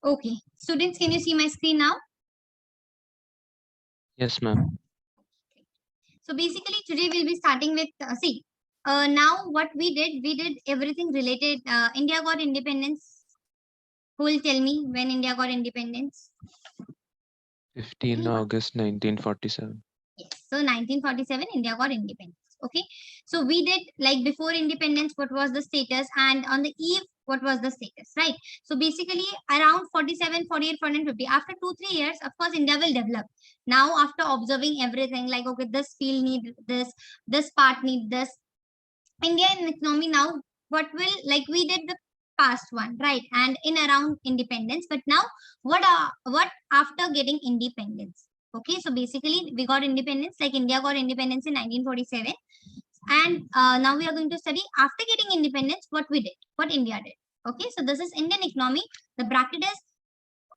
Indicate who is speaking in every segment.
Speaker 1: Okay. Students, can you see my screen now?
Speaker 2: Yes, ma'am.
Speaker 1: So basically today we'll be starting with, now what we did everything related. India got independence. Who will tell me when India got independence?
Speaker 2: 15
Speaker 1: Anyone?
Speaker 2: August 1947.
Speaker 1: Yes. So 1947, India got independence. Okay. So we did, like, before independence, what was the status, and on the eve, what was the status, right? So basically around 47, 48, 49, 50. After 2, 3 years, of course, India will develop. Now, after observing everything, like, okay, this field need this part need this. Indian economy now, what will, like, we did the past one, right? And in around independence, but now what after getting independence? Okay, so basically we got independence, like India got independence in 1947, and now we are going to study after getting independence what we did, what India did. Okay, so this is Indian economy. The bracket is,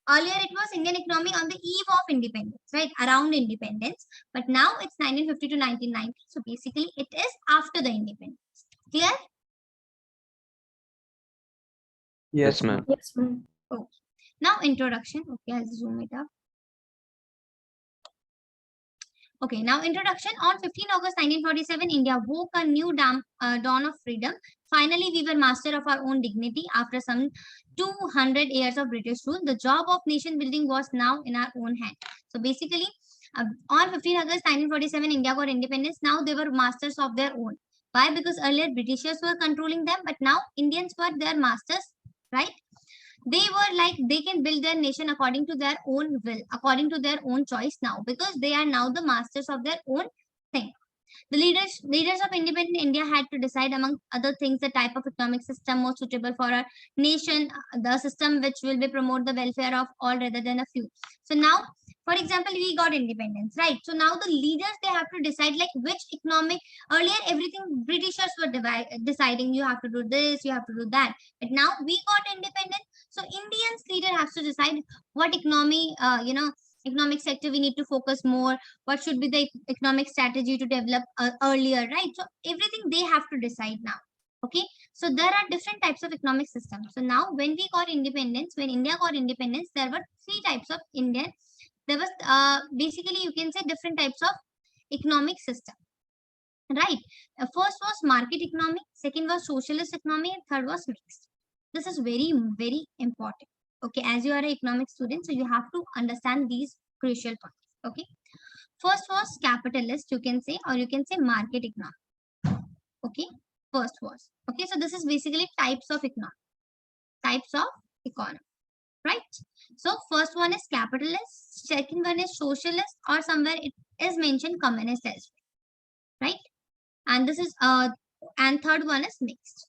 Speaker 1: earlier it was Indian economy on the eve of independence, right? Around independence, but now it's 1950 to 1990. So basically it is after the independence. Clear?
Speaker 2: Yes,
Speaker 3: Yes,
Speaker 2: ma'am.
Speaker 3: ma'am. Yes, ma'am.
Speaker 1: Okay. Now introduction. Okay, I'll zoom it up. Okay, now introduction. On 15 August 1947, India woke a new dawn of freedom. Finally, we were master of our own dignity after some 200 years of British rule. The job of nation building was now in our own hand. So basically, on 15 August 1947, India got independence. Now they were masters of their own. Why? Because earlier Britishers were controlling them, but now Indians were their masters, right? They were like, they can build their nation according to their own will, according to their own choice now, because they are now the masters of their own thing. The leaders of independent India had to decide, among other things, the type of economic system most suitable for our nation, the system which will be promote the welfare of all rather than a few. So now, for example, we got independence, right? So now the leaders, they have to decide, like, which economic, earlier everything Britishers were deciding, you have to do this, you have to do that. But now we got independence. So Indians leader has to decide what economy, economic sector we need to focus more, what should be the economic strategy to develop earlier, right? So everything they have to decide now. Okay, so there are different types of economic systems. So now when we got independence, when India got independence, there were 3 types of Indian. There was, basically, you can say, different types of economic system, right? First was market economy, second was socialist economy, and third was mixed. This is very, very important. Okay, as you are an economic student, so you have to understand these crucial points. Okay, first was capitalist, you can say, or you can say market economy. Okay, first was, okay, so this is basically types of economy, types of economy, right? So first one is capitalist, second one is socialist, or somewhere it is mentioned communist as well, right? And this is and third one is mixed.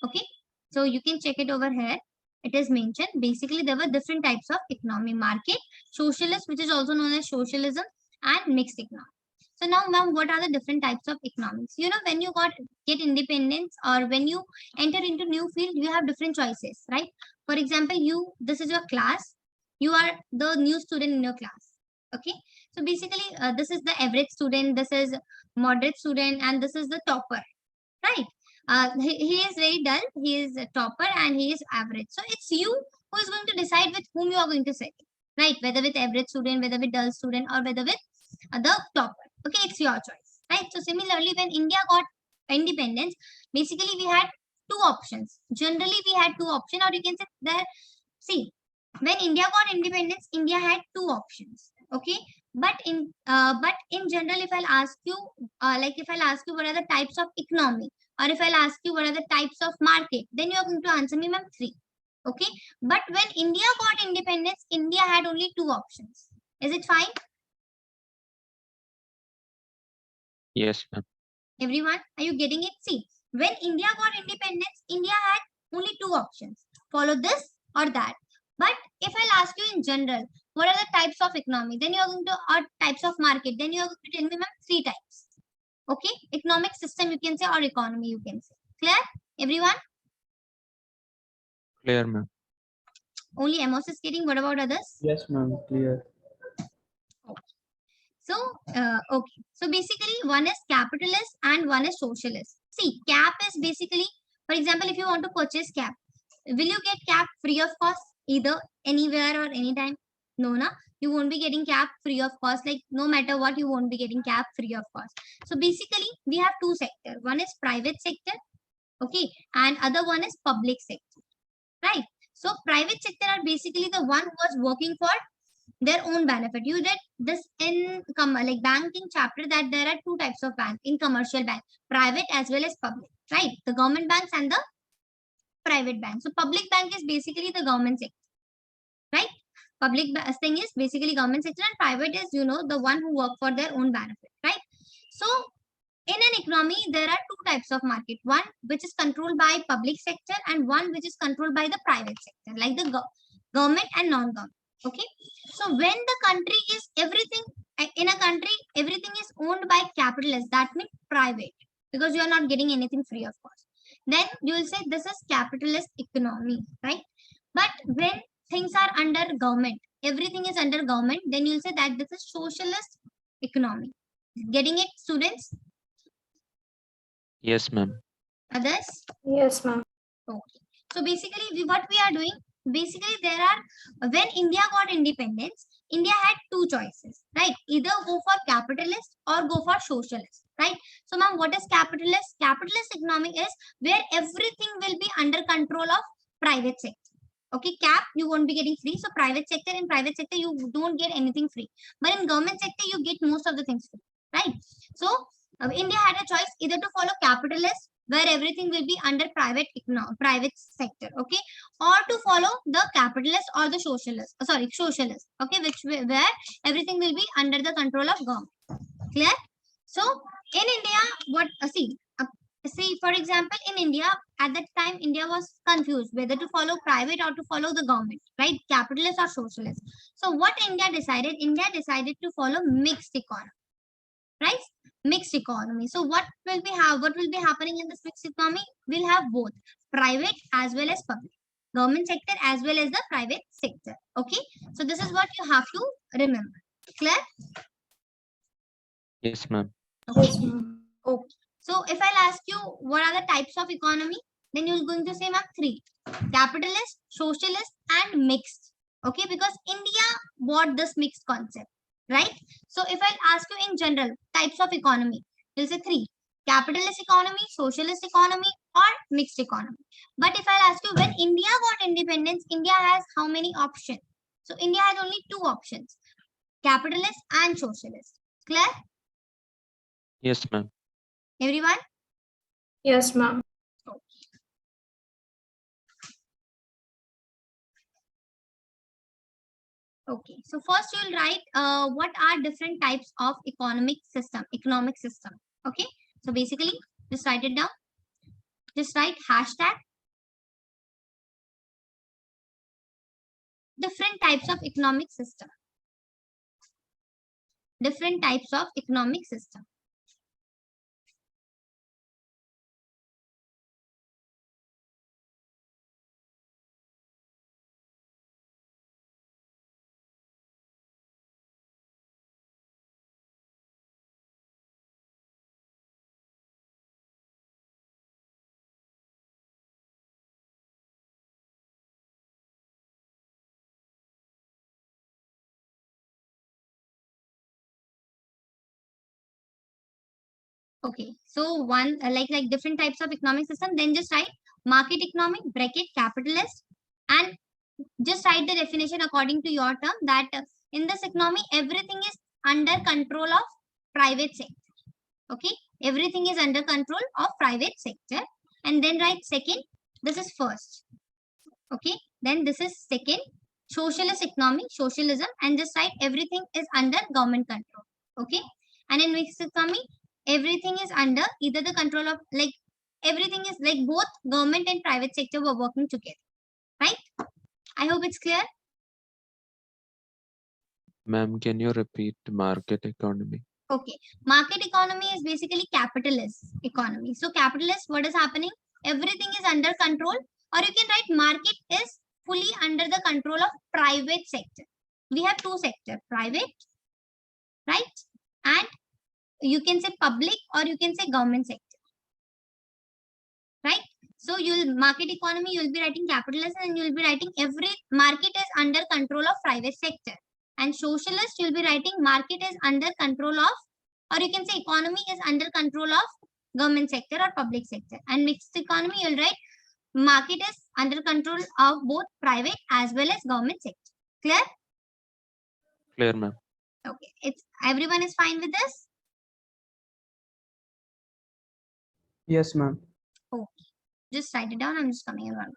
Speaker 1: Okay, so you can check it over here. It is mentioned, basically there were different types of economy: market, socialist, which is also known as socialism, and mixed economy. So now, ma'am, what are the different types of economics? You know, when you get independence, or when you enter into new field, you have different choices, right? For example, this is your class, you are the new student in your class. Okay, so basically this is the average student, this is moderate student, and this is the topper, right? He is very dull, he is a topper, and he is average. So it's you who is going to decide with whom you are going to sit, right? Whether with average student, whether with dull student, or whether with the topper. Okay, it's your choice, right? So similarly, when India got independence, basically we had 2 options. Generally, we had 2 options, or you can say that, see, when India got independence, India had 2 options. Okay, but in general, if I'll ask you, if I'll ask you what are the types of economy, or if I'll ask you what are the types of market, then you are going to answer me, ma'am, 3. Okay, but when India got independence, India had only 2 options. Is it fine?
Speaker 2: Yes, ma'am.
Speaker 1: Everyone, are you getting it? See, when India got independence, India had only 2 options: follow this or that. But if I'll ask you in general, what are the types of economy, then you're going to, or types of market, then you're going to tell me, ma'am, 3 types. Okay, economic system, you can say, or economy, you can say. Clear, everyone?
Speaker 2: Clear, ma'am.
Speaker 1: Only Amos is getting. What about others?
Speaker 3: Yes, ma'am. Clear.
Speaker 1: So, okay. So basically, one is capitalist and one is socialist. See, cap is basically, for example, if you want to purchase cap, Will you get cab free of cost either anywhere or anytime? No, na. You won't be getting cab free of cost. Like no matter what, you won't be getting cab free of cost. So basically, we have two sectors. One is private sector, okay, and other one is public sector, right? So private sector are basically the one who was working for their own benefit. You did this in like banking chapter that there are two types of bank in commercial bank, private as well as public, right? The government banks and the private bank. So public bank is basically the government sector, right? Thing is basically government sector, and private is the one who work for their own benefit, right? So in an economy there are two types of market, one which is controlled by public sector and one which is controlled by the private sector, like the government and non-government. Okay, so when the country is everything in a country everything is owned by capitalists, that means private, because you are not getting anything free of cost, then you will say this is capitalist economy, right? But when things are under government, everything is under government, then you'll say that this is socialist economy. Getting it, students?
Speaker 2: Yes, ma'am.
Speaker 1: Others?
Speaker 3: Yes, ma'am.
Speaker 1: Okay. So basically, what we are doing, basically there are, when India got independence, India had two choices, right? Either go for capitalist or go for socialist, right? So ma'am, what is capitalist? Capitalist economy is where everything will be under control of private sector. Okay, cap you won't be getting free. So private sector, in private sector you don't get anything free, but in government sector you get most of the things free, right? So India had a choice either to follow capitalist, where everything will be under private sector, okay, or to follow the capitalist or the socialist, socialist, okay, where everything will be under the control of government. Clear? So in India, what see, for example, in India at that time, India was confused whether to follow private or to follow the government, right? Capitalist or socialist. So what India decided? India decided to follow mixed economy, right? Mixed economy. So what will be happening in this mixed economy? We'll have both private as well as public, government sector as well as the private sector. Okay. So this is what you have to remember. Clear?
Speaker 2: Yes, ma'am.
Speaker 3: Yes, ma'am.
Speaker 1: Okay. So if I'll ask you what are the types of economy, then you're going to say, ma'am, three: capitalist, socialist, and mixed. Okay, because India bought this mixed concept, right? So if I'll ask you in general types of economy, you'll say three: capitalist economy, socialist economy, or mixed economy. But if I'll ask you when India got independence, India has how many options? So India has only two options: capitalist and socialist. Clear?
Speaker 2: Yes, ma'am.
Speaker 1: Everyone?
Speaker 3: Yes, ma'am.
Speaker 1: Okay, so first you'll write what are different types of economic system. Okay, so basically just write it down. Just write hashtag different types of economic system. Different types of economic system. Okay, so one like different types of economic system. Then just write market economy bracket capitalist, and just write the definition according to your term that in this economy everything is under control of private sector. Okay, everything is under control of private sector. And then write second, this is first. Okay, then this is second, socialist economy, socialism, and just write everything is under government control. Okay, and in mixed economy everything is under either the control of, like, everything is like both government and private sector were working together, right? I hope it's clear.
Speaker 2: Ma'am, can you repeat market economy?
Speaker 1: Okay, market economy is basically capitalist economy. So capitalist, what is happening? Everything is under control, or you can write market is fully under the control of private sector. We have two sector, private, right? And you can say public or you can say government sector, right? So you'll market economy, you'll be writing capitalism, and you'll be writing every market is under control of private sector. And socialist, you'll be writing market is under control of, or you can say economy is under control of government sector or public sector. And mixed economy, you'll write market is under control of both private as well as government sector. Clear?
Speaker 2: Clear, ma'am.
Speaker 1: Okay. It's everyone is fine with this?
Speaker 4: Yes, ma'am.
Speaker 1: Okay. Just write it down. I'm just coming in 1 minute.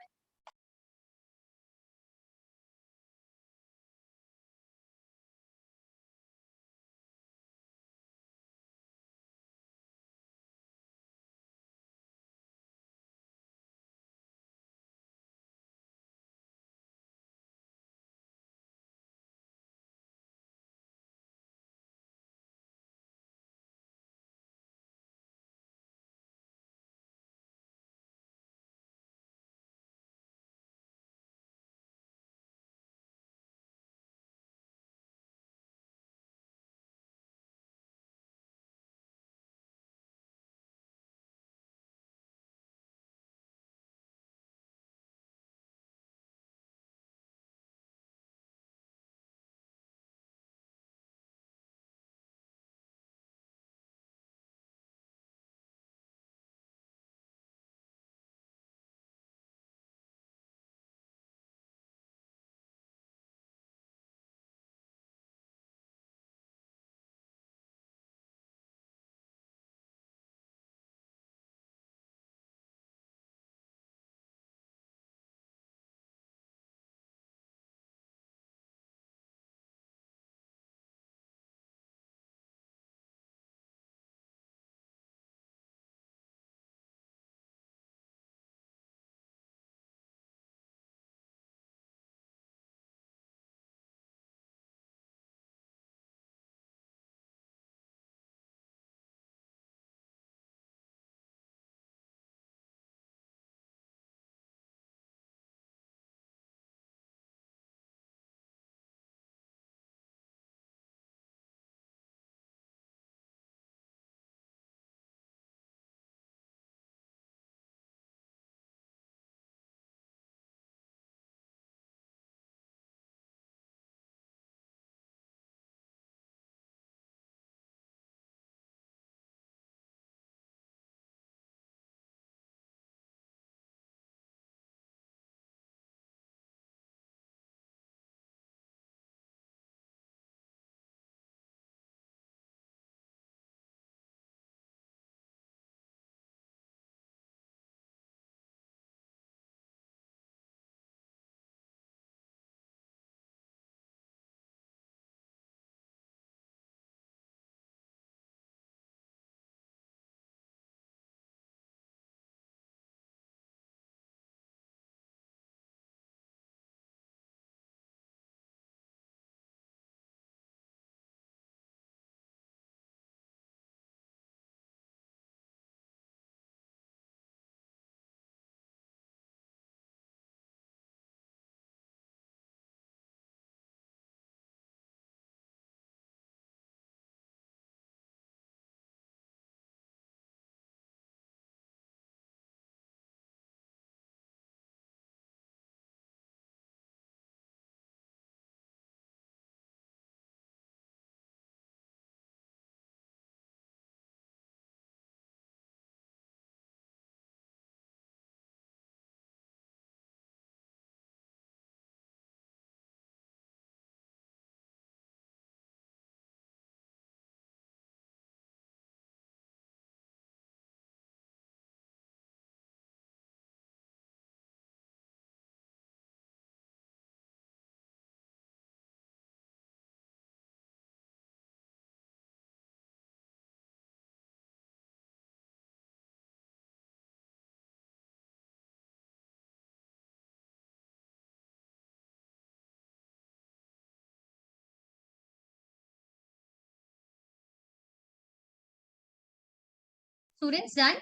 Speaker 1: Students done?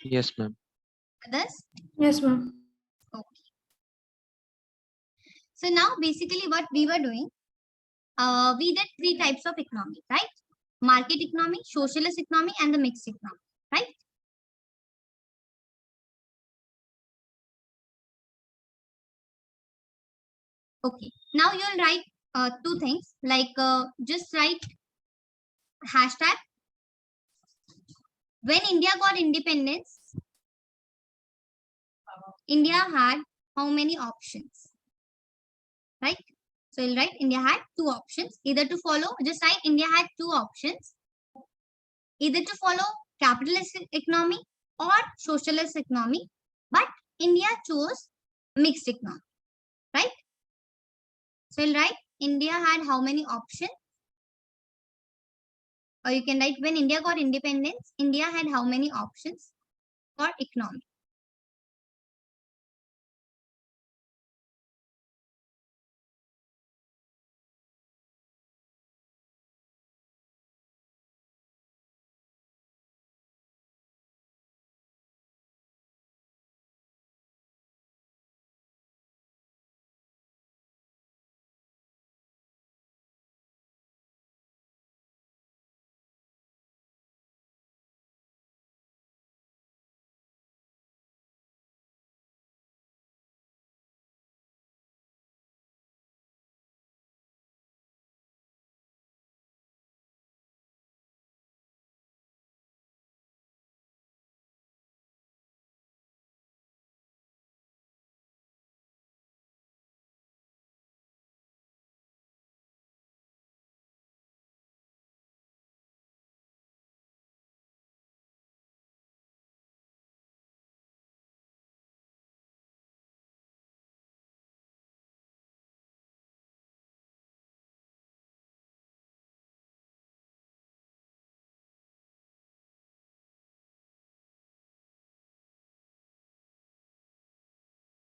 Speaker 2: Yes, ma'am.
Speaker 1: Others?
Speaker 3: Yes, ma'am.
Speaker 1: Okay. So now basically what we were doing, we did 3 types of economy, right? Market economy, socialist economy, and the mixed economy, right? Okay. Now you'll write two things like just write hashtag when India got independence. India had how many options? Right? So you'll write India had two options. Either to follow, just write India had two options. Either to follow capitalist economy or socialist economy. But India chose mixed economy. Right? So you'll write India had how many options? Or you can write when India got independence, India had how many options for economy?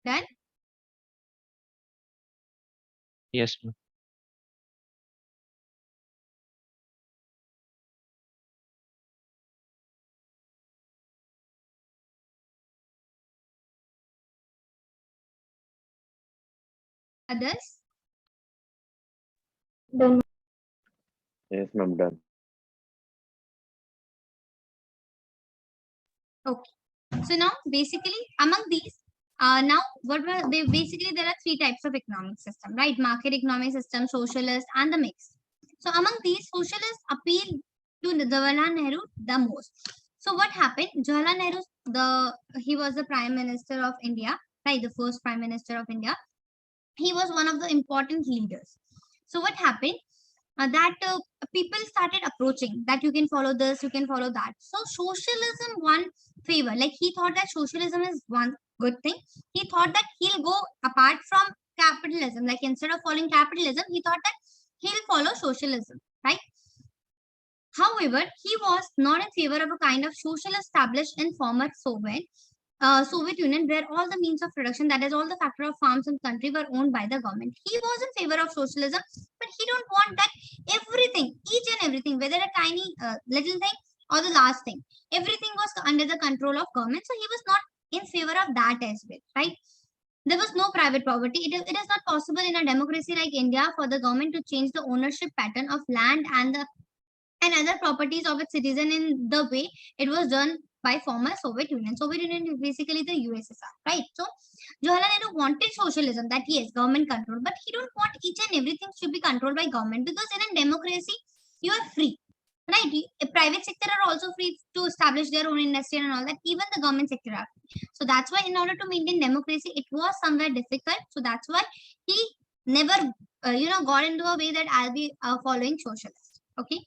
Speaker 1: Done?
Speaker 2: Yes, ma'am.
Speaker 1: Others?
Speaker 3: Done.
Speaker 5: Yes, ma'am, done.
Speaker 1: Okay. So now basically among these, now what were they basically there are three types of economic system, right? Market economic system, socialist, and the mixed. So among these, socialists appeal to Jawaharlal Nehru the most. So what happened? Jawaharlal Nehru, he was the prime minister of India, right? The first prime minister of India. He was one of the important leaders. So what happened? That people started approaching that you can follow this, you can follow that. So socialism won favor. Like he thought that socialism is one good thing. He thought that he'll go apart from capitalism. Like instead of following capitalism, he thought that he'll follow socialism, right? However, he was not in favor of a kind of social established in former Soviet Union, where all the means of production, that is, all the factor of farms and country, were owned by the government. He was in favor of socialism, but he don't want that everything, each and everything, whether a tiny little thing or the last thing, everything was under the control of government. So he was not in favor of that as well, right? There was no private property. It is not possible in a democracy like India for the government to change the ownership pattern of land and other properties of its citizen in the way it was done by former Soviet Union. Soviet Union is basically the USSR, right? So Jawaharlal Nehru wanted socialism, that yes, government control, but he don't want each and everything should be controlled by government, because in a democracy you are free, right? A private sector are also free to establish their own industry and all that. Even the government sector are free. So that's why in order to maintain democracy, it was somewhere difficult. So that's why he never, got into a way that I'll be following socialist. Okay.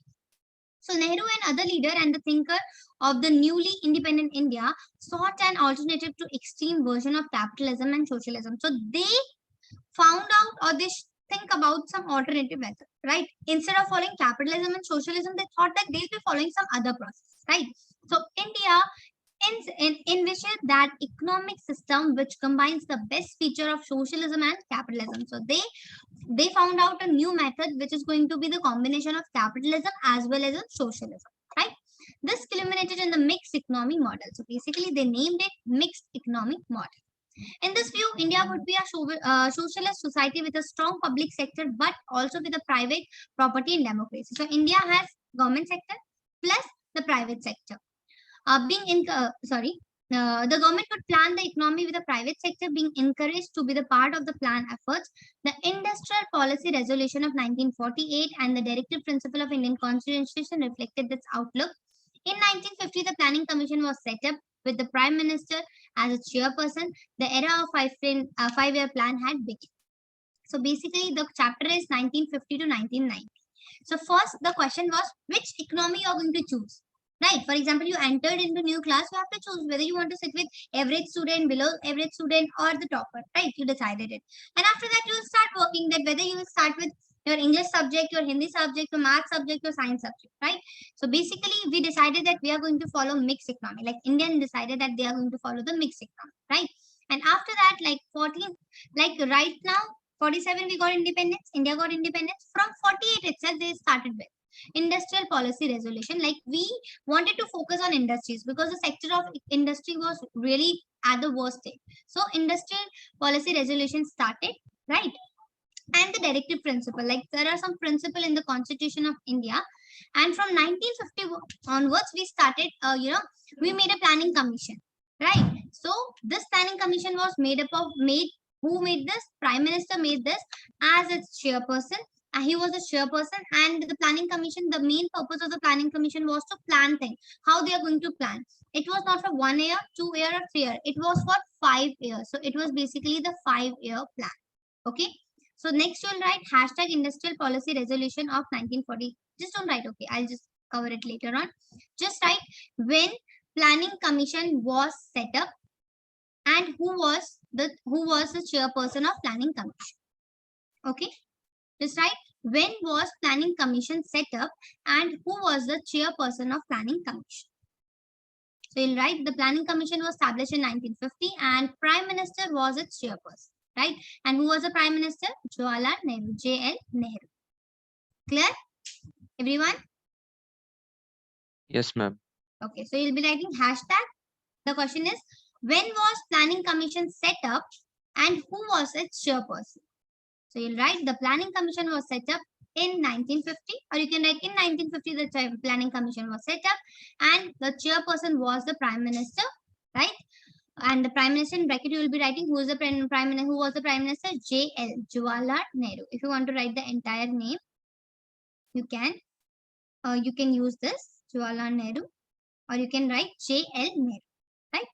Speaker 1: So Nehru and other leader and the thinker of the newly independent India sought an alternative to extreme version of capitalism and socialism. So they found out, or they think about some alternative method, right? Instead of following capitalism and socialism, they thought that they'll be following some other process, right? So India envisioned that economic system which combines the best feature of socialism and capitalism. So they found out a new method which is going to be the combination of capitalism as well as socialism, right? This culminated in the mixed economy model. So basically they named it mixed economic model. In this view, India would be a socialist society with a strong public sector, but also with a private property and democracy. So India has government sector plus the private sector. Being in sorry the government would plan the economy with the private sector being encouraged to be the part of the plan efforts. The Industrial Policy Resolution of 1948 and the Directive Principle of Indian Constitution reflected this outlook. In 1950, the Planning Commission was set up with the Prime Minister as a chairperson. The era of five-year plan had begun. So basically, the chapter is 1950 to 1990. So first, the question was which economy you are going to choose. Right. For example, you entered into new class, you have to choose whether you want to sit with average student, below average student, or the topper. Right. You decided it. And after that, you will start working that whether you will start with your English subject, your Hindi subject, your math subject, your science subject. Right. So basically, we decided that we are going to follow mixed economy. Like Indian decided that they are going to follow the mixed economy. Right. And after that, like 14, like right now, 47 we got independence. India got independence. From 48 itself, they started with industrial policy resolution. Like we wanted to focus on industries because the sector of industry was really at the worst state. So industrial policy resolution started, right? And the directive principle, like there are some principle in the Constitution of India, and from 1950 onwards we started, we made a planning commission, right? So this planning commission was made up of who made this? Prime Minister made this as its chairperson. He was the chairperson, and the planning commission, the main purpose of the planning commission was to plan things, how they are going to plan. It was not for 1 year, 2 year, or 3 year. It was for 5 years. So it was basically the 5-year plan. Okay. So next you'll write hashtag industrial policy resolution of 1940. Just don't write, okay. I'll just cover it later on. Just write when planning commission was set up and who was the chairperson of planning commission. Okay. Just write when was planning commission set up and who was the chairperson of planning commission. So you'll write the planning commission was established in 1950 and prime minister was its chairperson, right? And who was the prime minister? Jawaharlal Nehru, J.L. Nehru. Clear, everyone?
Speaker 2: Yes, ma'am.
Speaker 1: Okay, so you'll be writing hashtag. The question is when was planning commission set up and who was its chairperson? So you'll write the planning commission was set up in 1950, or you can write in 1950 the planning commission was set up and the chairperson was the prime minister, right? And the prime minister in bracket you will be writing who is the prime minister, who was the prime minister? J.L. Jawaharlal Nehru. If you want to write the entire name, you can use this Jawaharlal Nehru, or you can write J.L. Nehru, right?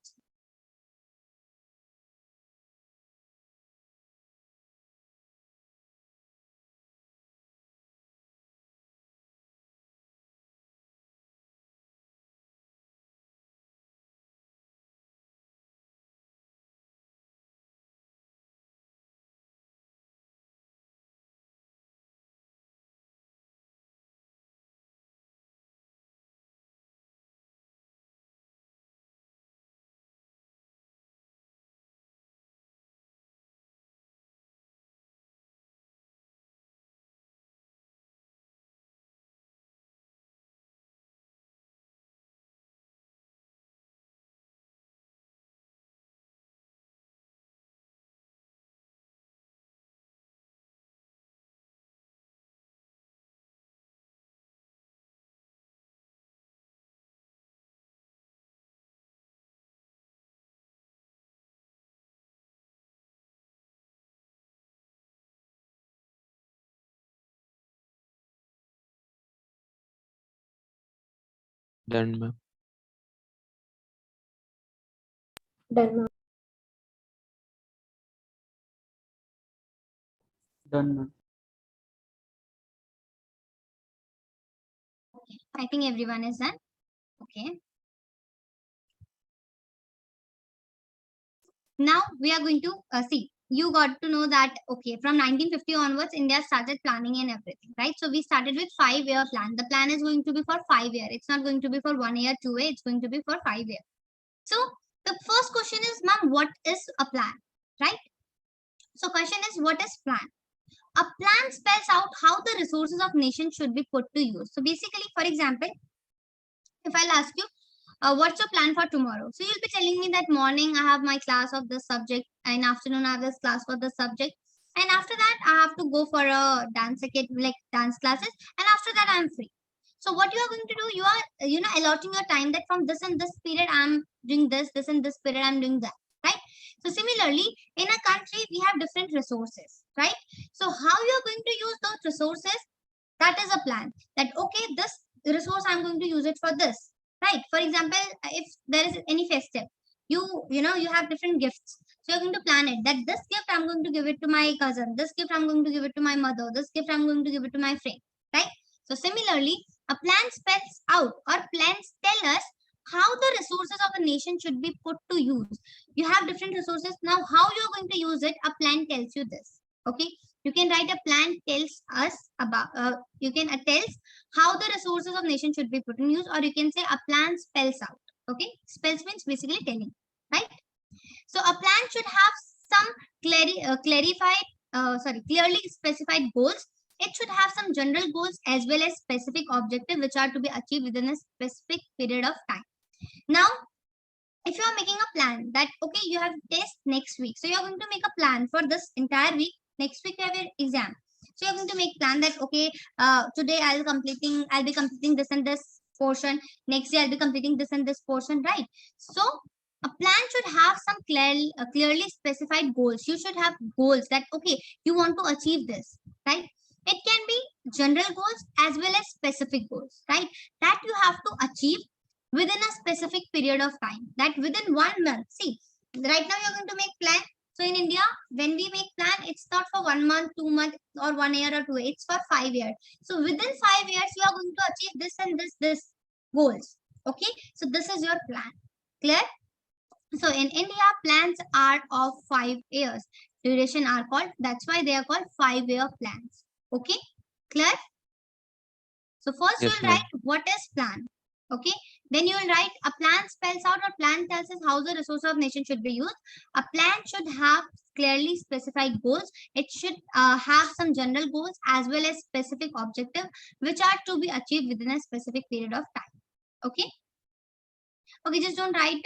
Speaker 2: Done, ma'am.
Speaker 3: Done, ma'am.
Speaker 4: Done, ma'am.
Speaker 1: I think everyone is done. Okay. Now we are going to see. You got to know that, okay, from 1950 onwards, India started planning and everything, right? So we started with 5-year plan. The plan is going to be for 5 years. It's not going to be for 1 year, 2 years. It's going to be for 5 years. So the first question is, ma'am, what is a plan, right? So question is, what is plan? A plan spells out how the resources of nation should be put to use. So basically, for example, if I'll ask you, what's your plan for tomorrow? So you'll be telling me that morning I have my class of this subject, and afternoon I have this class for this subject, and after that I have to go for a dance like dance classes, and after that I'm free. So what you are going to do, you are allotting your time that from this and this period I'm doing this and this period I'm doing that, right? So similarly, in a country we have different resources, right? So how you are going to use those resources, that is a plan. That okay, this resource I'm going to use it for this, right? For example, if there is any festive, you have different gifts, so you're going to plan it that this gift I'm going to give it to my cousin, this gift I'm going to give it to my mother, this gift I'm going to give it to my friend, right? So similarly, a plan spells out, or plans tell us how the resources of a nation should be put to use. You have different resources. Now how you're going to use it, a plan tells you this. Okay, you can write a plan tells us about you can tells how the resources of nation should be put in use, or you can say a plan spells out. Okay, spells means basically telling, right? So a plan should have some clearly specified goals. It should have some general goals as well as specific objectives which are to be achieved within a specific period of time. Now, if you are making a plan that okay, you have test next week, so you are going to make a plan for this entire week. Next week you have your exam, so you're going to make plan that okay, today I'll be completing this and this portion. Next day I'll be completing this and this portion, right? So a plan should have some clearly specified goals. You should have goals that okay, you want to achieve this, right? It can be general goals as well as specific goals, right? That you have to achieve within a specific period of time, that within 1 month. See, right now you're going to make plan. So in India, when we make plan, it's not for 1 month, 2 months, or 1 year or 2 years. It's for 5 years. So within 5 years, you are going to achieve this and this goals. Okay. So this is your plan. Clear? So in India, plans are of 5 years. Duration are called. That's why they are called 5-year plans. Okay. Clear? So first you
Speaker 2: Yes,
Speaker 1: will write
Speaker 2: ma'am.
Speaker 1: what is plan. Okay. Then you will write a plan spells out, or plan tells us how the resources of nation should be used. A plan should have clearly specified goals. It should have some general goals as well as specific objectives which are to be achieved within a specific period of time. Okay. Okay, just don't write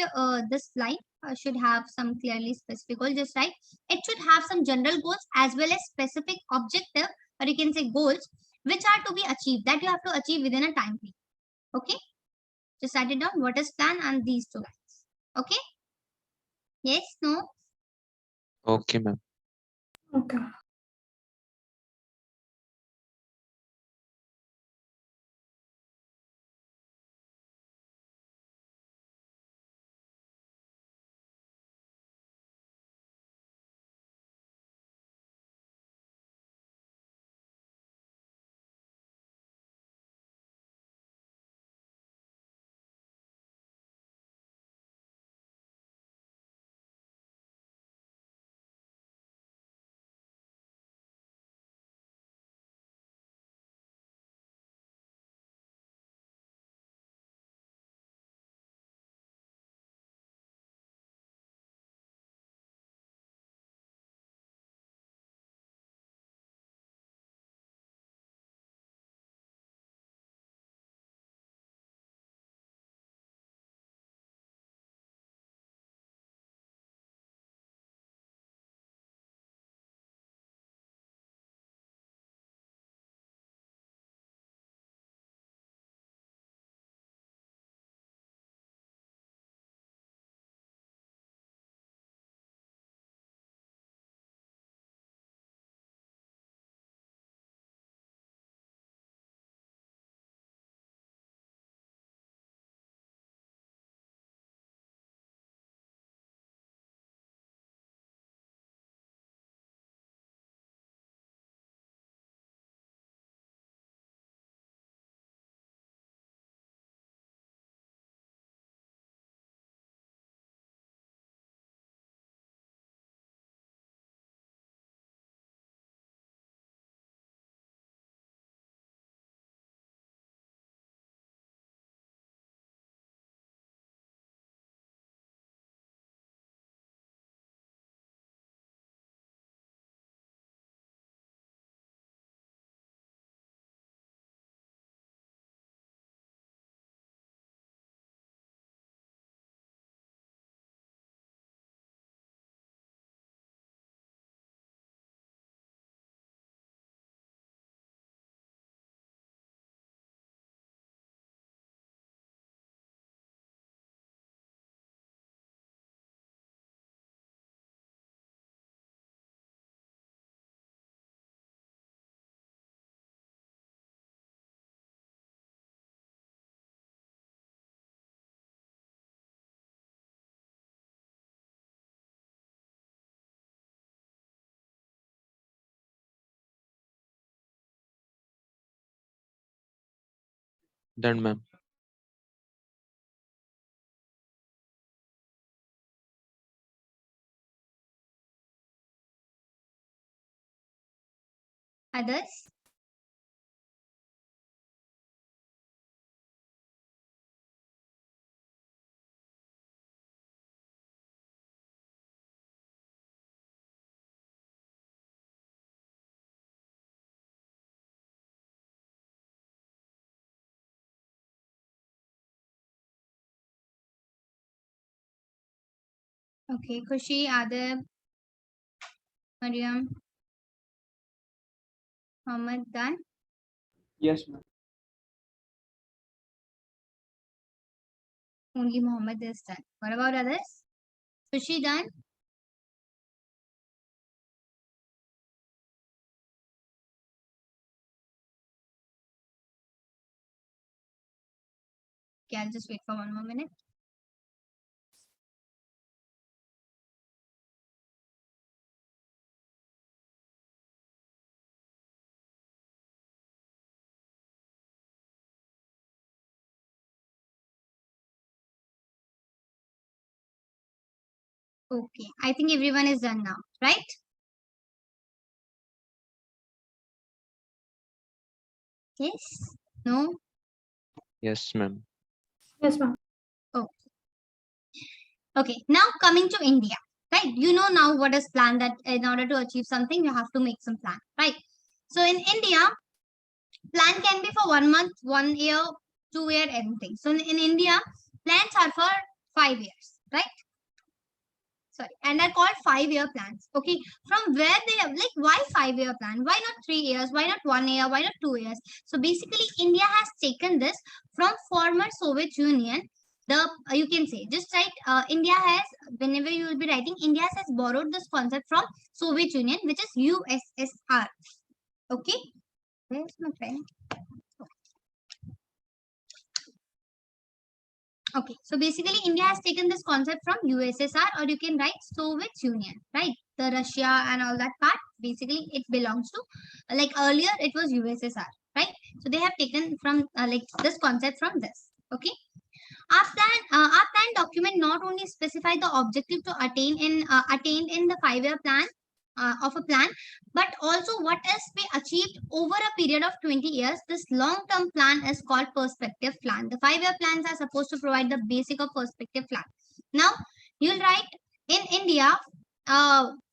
Speaker 1: this line. Should have some clearly specific goals. Just write it should have some general goals as well as specific objective, or you can say goals, which are to be achieved, that you have to achieve within a time period. Okay, just write it down. What is plan and these two lines. Okay. Yes. No.
Speaker 2: Okay, ma'am.
Speaker 3: Okay.
Speaker 2: Done, ma'am.
Speaker 1: Others? Okay, Khushi, Adib, Mariam, Mohammed, done.
Speaker 4: Yes, ma'am.
Speaker 1: Only Mohammed is done. What about others? Khushi, done. Okay, I'll just wait for one more minute. Okay, I think everyone is done now, right? Yes? No?
Speaker 2: Yes, ma'am.
Speaker 3: Yes, ma'am.
Speaker 1: Okay, now coming to India, right? You know now what is plan, that in order to achieve something, you have to make some plan, right? So in India, plan can be for 1 month, 1 year, 2 year, anything. So in India, plans are for 5 years, right? Sorry, and are called 5 year plans. Okay, from where they have, like, why 5 year plan? Why not 3 years? Why not 1 year? Why not 2 years? So basically, India has taken this from former Soviet Union. The you can say, just write, India has, whenever you will be writing, India has borrowed this concept from Soviet Union, which is USSR. Okay, where's my pen? Okay, so basically India has taken this concept from USSR, or you can write Soviet Union, right? The Russia and all that part, basically it belongs to, like earlier it was USSR, right? So they have taken from like this concept from this. Okay, our plan document not only specify the objective to attained in the 5 year plan of a plan, but also what is be achieved over a period of 20 years. This long-term plan is called perspective plan. The 5 year plans are supposed to provide the basic of perspective plan. Now, you'll write in India,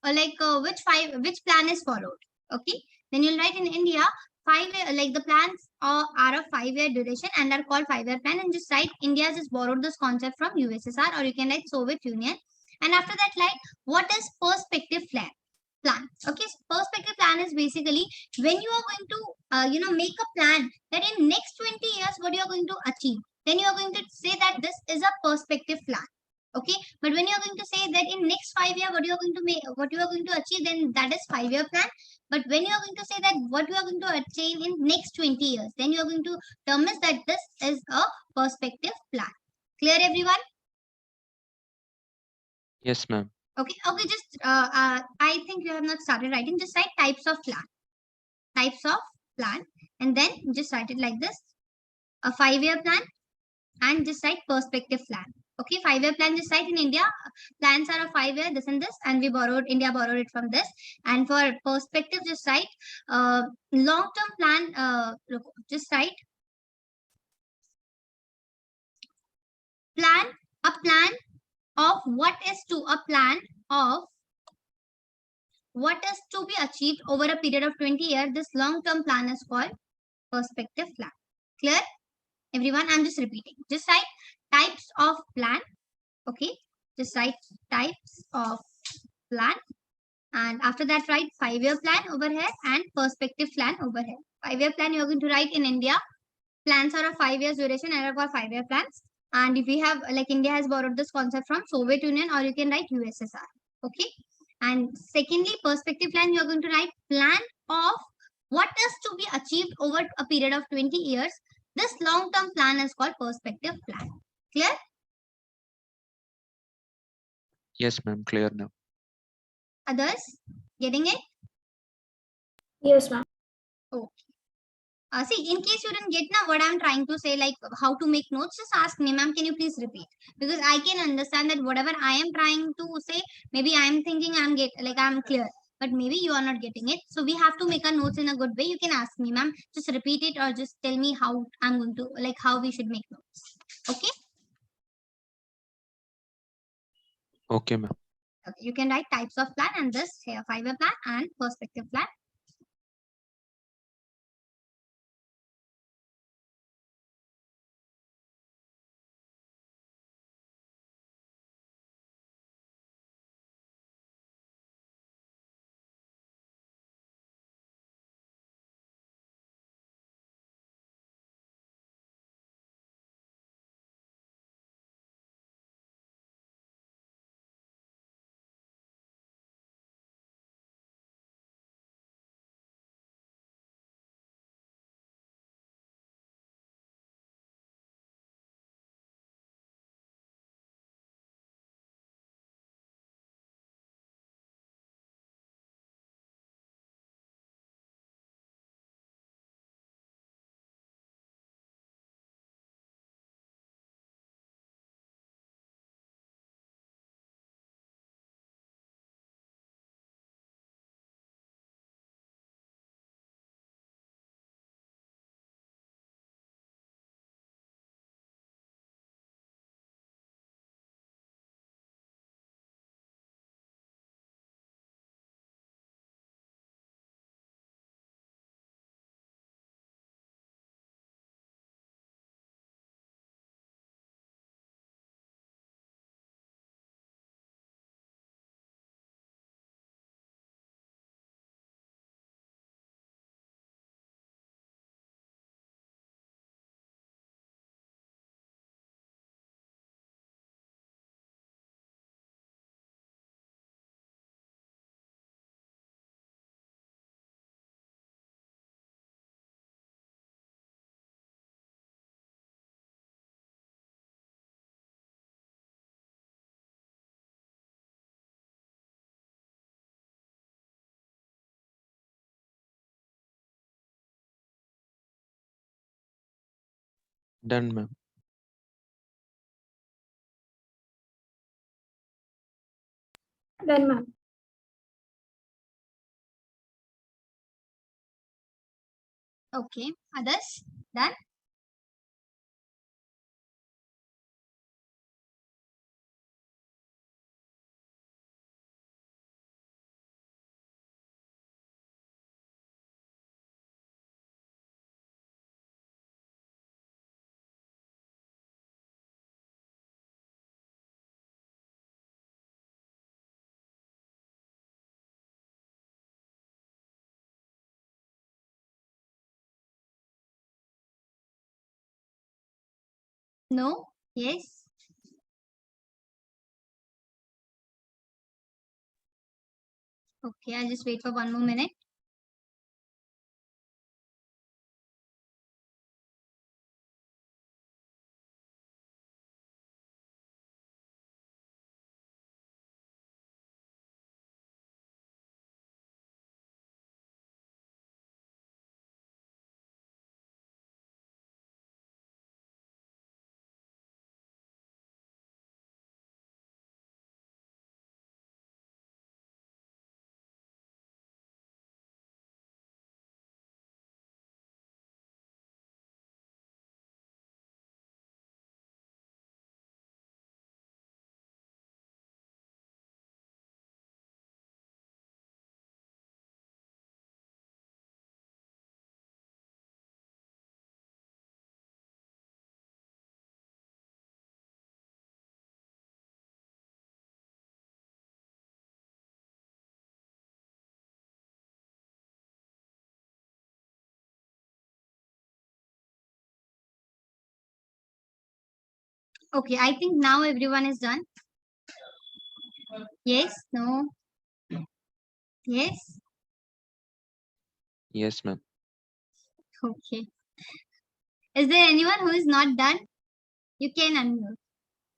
Speaker 1: which plan is followed. Okay, then you'll write in India 5 year, like the plans are of 5 year duration and are called 5 year plan, and just write India has just borrowed this concept from USSR, or you can write Soviet Union. And after that, like, what is perspective plan? Okay, so perspective plan is basically when you are going to make a plan that in next 20 years what you are going to achieve, then you are going to say that this is a perspective plan. Okay, but when you are going to say that in next 5 year what you are going to make, what you are going to achieve, then that is 5 year plan. But when you are going to say that what you are going to achieve in next 20 years, then you are going to term is that this is a perspective plan. Clear, everyone?
Speaker 2: Yes, ma'am.
Speaker 1: Okay, just I think you have not started writing. Just write types of plan. Types of plan, and then just write it like this: a 5 year plan, and just write perspective plan. Okay, 5 year plan, just write in India, plans are of 5 year, this and this, and India borrowed it from this. And for perspective, just write long term plan, just write plan, a plan of what is to a plan of what is to be achieved over a period of 20 years. This long term plan is called perspective plan. Clear, everyone? I'm just repeating. Just write types of plan. Okay, just write types of plan, and after that write 5 year plan over here and perspective plan over here. 5 year plan, you're going to write in India, plans are of 5 years duration and are called 5 year plans. And if we have, like, India has borrowed this concept from Soviet Union, or you can write USSR. Okay, and secondly, perspective plan, you're going to write plan of what is to be achieved over a period of 20 years. This long term plan is called perspective plan. Clear?
Speaker 2: Yes, ma'am. Clear now.
Speaker 1: Others getting it?
Speaker 3: Yes, ma'am.
Speaker 1: Okay. See, in case you didn't get now what I'm trying to say, like how to make notes, just ask me, ma'am, can you please repeat? Because I can understand that whatever I am trying to say, maybe I'm thinking I'm clear, but maybe you are not getting it. So we have to make our notes in a good way. You can ask me, ma'am, just repeat it or just tell me how I'm going to, like how we should make notes. Okay?
Speaker 2: Okay, ma'am.
Speaker 1: Okay. You can write types of plan and this here fiber plan and perspective plan.
Speaker 2: Done, ma'am.
Speaker 3: Done, ma'am.
Speaker 1: Okay. Others? Done? No? Yes? Okay, I'll just wait for one more minute. Okay, I think now everyone is done. Yes? No? Yes?
Speaker 2: Yes, ma'am.
Speaker 1: Okay. Is there anyone who is not done? You can unmute.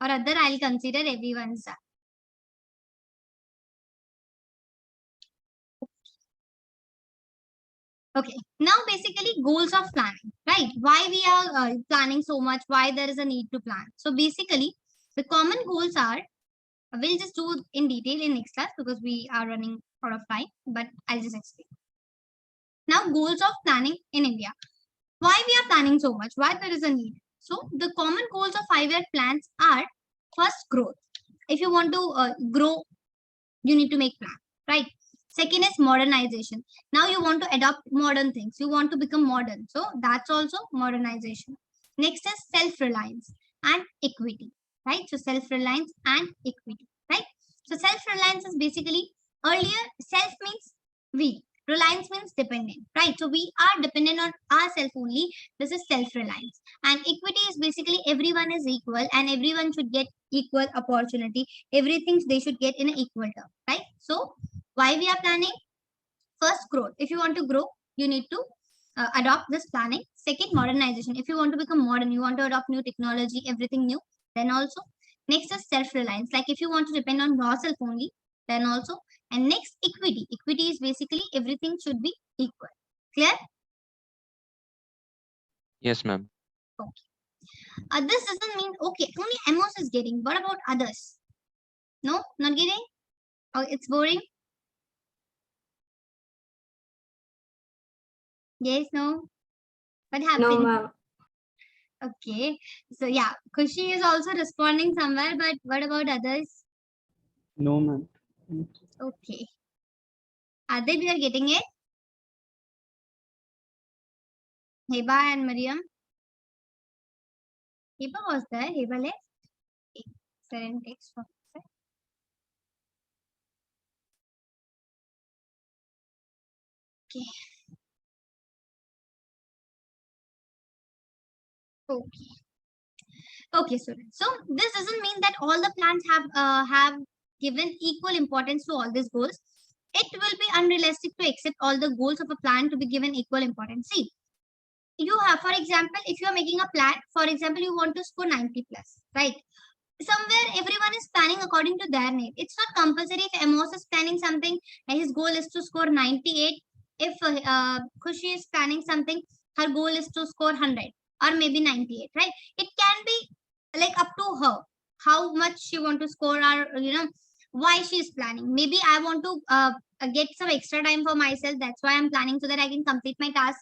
Speaker 1: Or other, I'll consider everyone's done. Okay, now basically goals of planning, right? Why we are planning so much, why there is a need to plan. So basically, the common goals are, we'll just do in detail in next class because we are running out of time, but I'll just explain. Now, goals of planning in India. Why we are planning so much, why there is a need. So the common goals of 5-year plans are, first, growth. If you want to grow, you need to make plan, right? Second is modernization. Now you want to adopt modern things. You want to become modern. So that's also modernization. Next is self-reliance and equity, right? So self-reliance and equity, right? So self-reliance is basically, earlier self means we. Reliance means dependent, right? So we are dependent on ourselves only. This is self-reliance. And equity is basically everyone is equal and everyone should get equal opportunity. Everything they should get in an equal term, right? So why we are planning? First, growth. If you want to grow, you need to adopt this planning. Second, modernization. If you want to become modern, you want to adopt new technology, everything new, then also. Next is self-reliance. Like if you want to depend on yourself only, then also. And next, equity. Equity is basically everything should be equal. Clear?
Speaker 2: Yes, ma'am.
Speaker 1: Okay. This doesn't mean, okay, only Amos is getting. What about others? No, not getting? Oh, it's boring? Yes, no? What
Speaker 3: No,
Speaker 1: happened?
Speaker 3: ma'am.
Speaker 1: Okay. So yeah, Kushi is also responding somewhere, but what about others?
Speaker 4: No, ma'am.
Speaker 1: Okay. Adib, you are getting it? Heba and Mariam. Heba was there. Heba left. Okay. Seren text for okay. Okay. Okay, students. So this doesn't mean that all the plans have given equal importance to all these goals. It will be unrealistic to accept all the goals of a plan to be given equal importance. See, you have, for example, if you are making a plan, for example, you want to score 90 plus, right? Somewhere everyone is planning according to their need. It's not compulsory. If Amos is planning something and his goal is to score 98, if Khushi is planning something, her goal is to score 100 or maybe 98, right? It can be like up to her how much she want to score, or why she is planning. Maybe I want to get some extra time for myself. That's why I'm planning, so that I can complete my task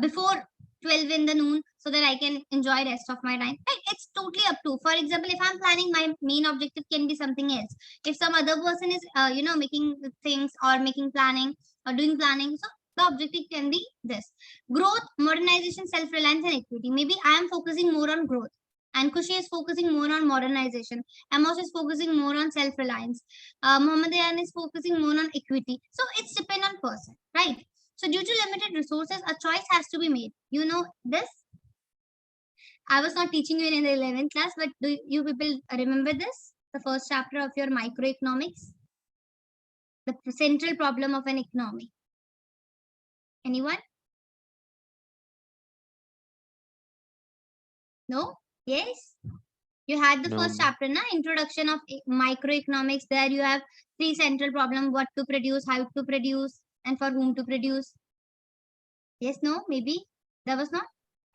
Speaker 1: before 12 in the noon, so that I can enjoy rest of my time. Right? It's totally up to. For example, if I'm planning, my main objective can be something else. If some other person is, making things or making planning or doing planning, so the objective can be this: growth, modernization, self-reliance, and equity. Maybe I am focusing more on growth, and Kushi is focusing more on modernization. Amos is focusing more on self-reliance. Mohammedan is focusing more on equity. So it's depend on person, right? So due to limited resources, a choice has to be made. You know this? I was not teaching you in the 11th class, but do you people remember this? The first chapter of your microeconomics? The central problem of an economy. Anyone? No? Yes? You had the
Speaker 2: No,
Speaker 1: first
Speaker 2: ma'am.
Speaker 1: chapter, na? Introduction of microeconomics. There you have 3 central problems: what to produce, how to produce, and for whom to produce. Yes, no? Maybe? There was not?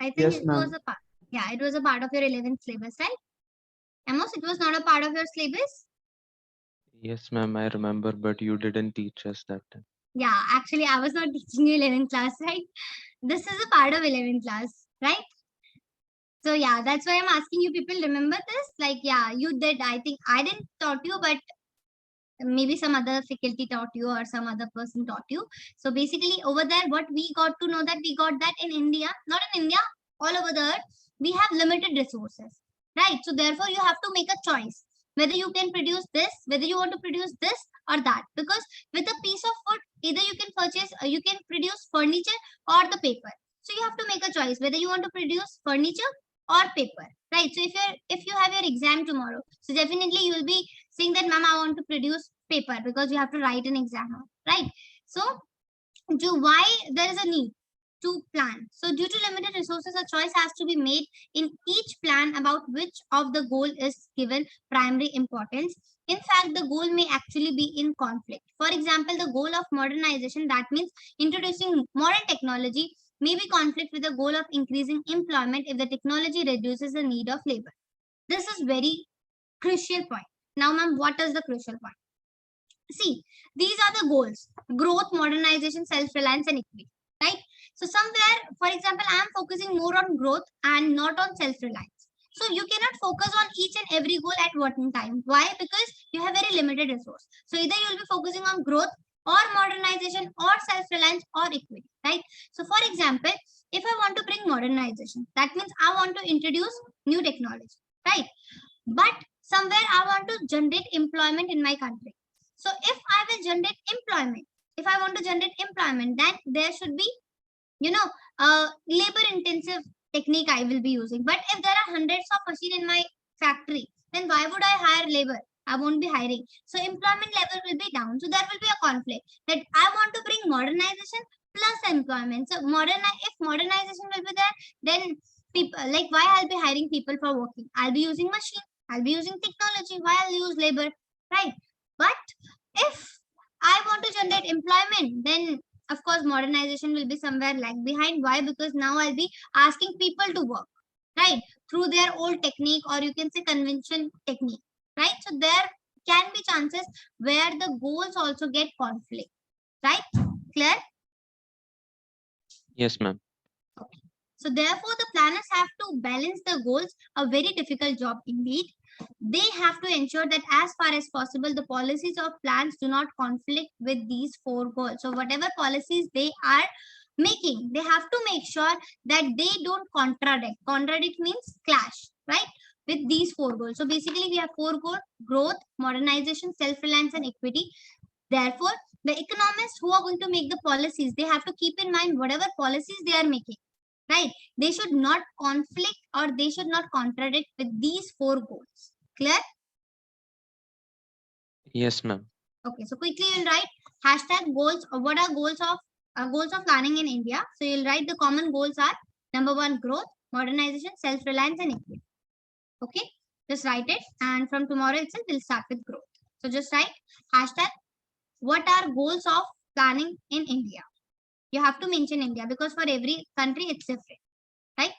Speaker 1: I think
Speaker 4: Yes,
Speaker 1: it was
Speaker 4: ma'am.
Speaker 1: a part. Yeah, it was a part of your 11th syllabus, right? Amos, it was not a part of your syllabus?
Speaker 2: Yes, ma'am. I remember, but you didn't teach us that time.
Speaker 1: Yeah, actually, I was not teaching you 11th class, right? This is a part of 11th class, right? So yeah, that's why I'm asking you people, remember this? Like, yeah, you did. I think I didn't taught you, but maybe some other faculty taught you or some other person taught you. So basically over there, what we got to know, that we got that in India, not in India, all over the earth, we have limited resources, right? So therefore you have to make a choice whether you can produce this, whether you want to produce this or that. Because with a piece of wood, either you can purchase, you can produce furniture or the paper. So you have to make a choice whether you want to produce furniture or paper, right? So if you have your exam tomorrow, so definitely you will be saying that, ma'am, I want to produce paper, because you have to write an exam, right? So why there is a need to plan. So due to limited resources, a choice has to be made in each plan about which of the goal is given primary importance. In fact, the goal may actually be in conflict. For example, the goal of modernization, that means introducing modern technology, may be conflict with the goal of increasing employment if the technology reduces the need of labor. This is very crucial point. Now, ma'am, what is the crucial point? See, these are the goals: growth, modernization, self-reliance, and equity. Right? So somewhere, for example, I am focusing more on growth and not on self-reliance. So you cannot focus on each and every goal at one time. Why? Because you have very limited resource. So either you will be focusing on growth or modernization or self-reliance or equity. Right? So for example, if I want to bring modernization, that means I want to introduce new technology. Right? But somewhere I want to generate employment in my country. So if I will generate employment, if I want to generate employment, then there should be, labor intensive technique I will be using. But if there are hundreds of machine in my factory, then why would I hire labor? I won't be hiring. So employment level will be down. So there will be a conflict that I want to bring modernization plus employment. So if modernization will be there, then people, like, why I'll be hiring people for working? I'll be using machine. I'll be using technology. Why I'll use labor, right? But if I want to generate employment, then of course modernization will be somewhere lag behind. Why? Because now I'll be asking people to work, right, through their old technique, or you can say convention technique, right? So there can be chances where the goals also get conflict, right? Clear?
Speaker 2: Yes, ma'am.
Speaker 1: Okay. So therefore, the planners have to balance the goals, a very difficult job indeed. They have to ensure that as far as possible, the policies of plans do not conflict with these four goals. So whatever policies they are making, they have to make sure that they don't contradict. Contradict means clash, right? With these four goals. So basically, we have four goals: growth, modernization, self-reliance, and equity. Therefore, the economists who are going to make the policies, they have to keep in mind whatever policies they are making, right? They should not conflict or they should not contradict with these four goals. Clear?
Speaker 2: Yes, ma'am.
Speaker 1: Okay, so quickly you'll write hashtag goals. Or what are goals of planning in India? So you'll write the common goals are: number one, growth, modernization, self-reliance, and equity. Okay, just write it, and from tomorrow itself we'll start with growth. So just write hashtag what are goals of planning in India. You have to mention India because for every country it's different, right?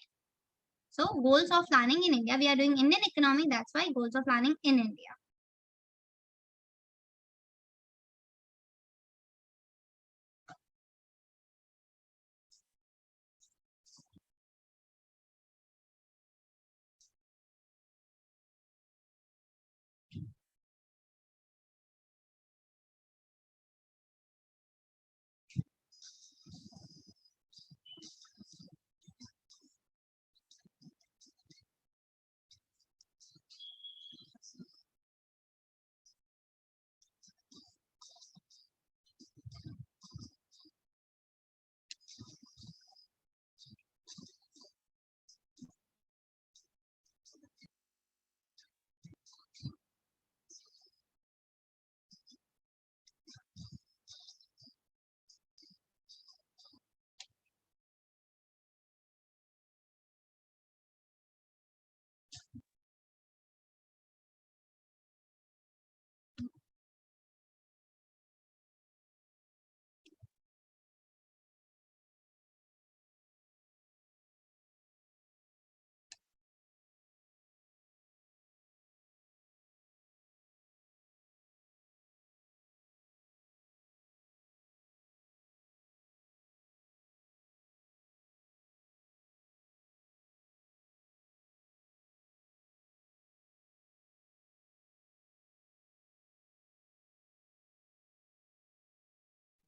Speaker 1: So goals of planning in India, we are doing Indian economy. That's why goals of planning in India.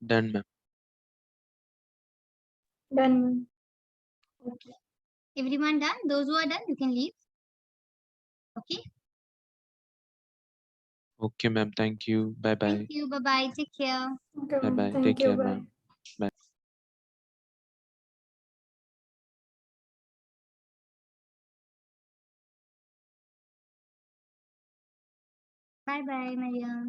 Speaker 2: Done, ma'am.
Speaker 3: Done, ma'am.
Speaker 1: Okay. Everyone done? Those who are done, you can leave. Okay.
Speaker 2: Okay, ma'am. Thank you. Bye bye.
Speaker 1: Thank you. Bye bye. Take care.
Speaker 3: Okay,
Speaker 2: Bye
Speaker 3: ma'am.
Speaker 2: bye.
Speaker 3: Thank
Speaker 2: Take
Speaker 3: you.
Speaker 2: care,
Speaker 3: Bye.
Speaker 2: ma'am. Bye.
Speaker 1: Bye bye, Maria.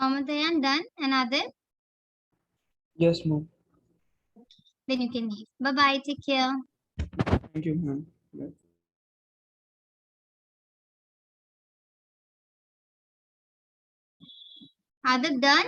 Speaker 1: Amatayan done. Another?
Speaker 4: Yes, ma'am.
Speaker 1: Then you can leave. Bye-bye. Take care.
Speaker 4: Thank you, ma'am. Bye.
Speaker 1: Other done?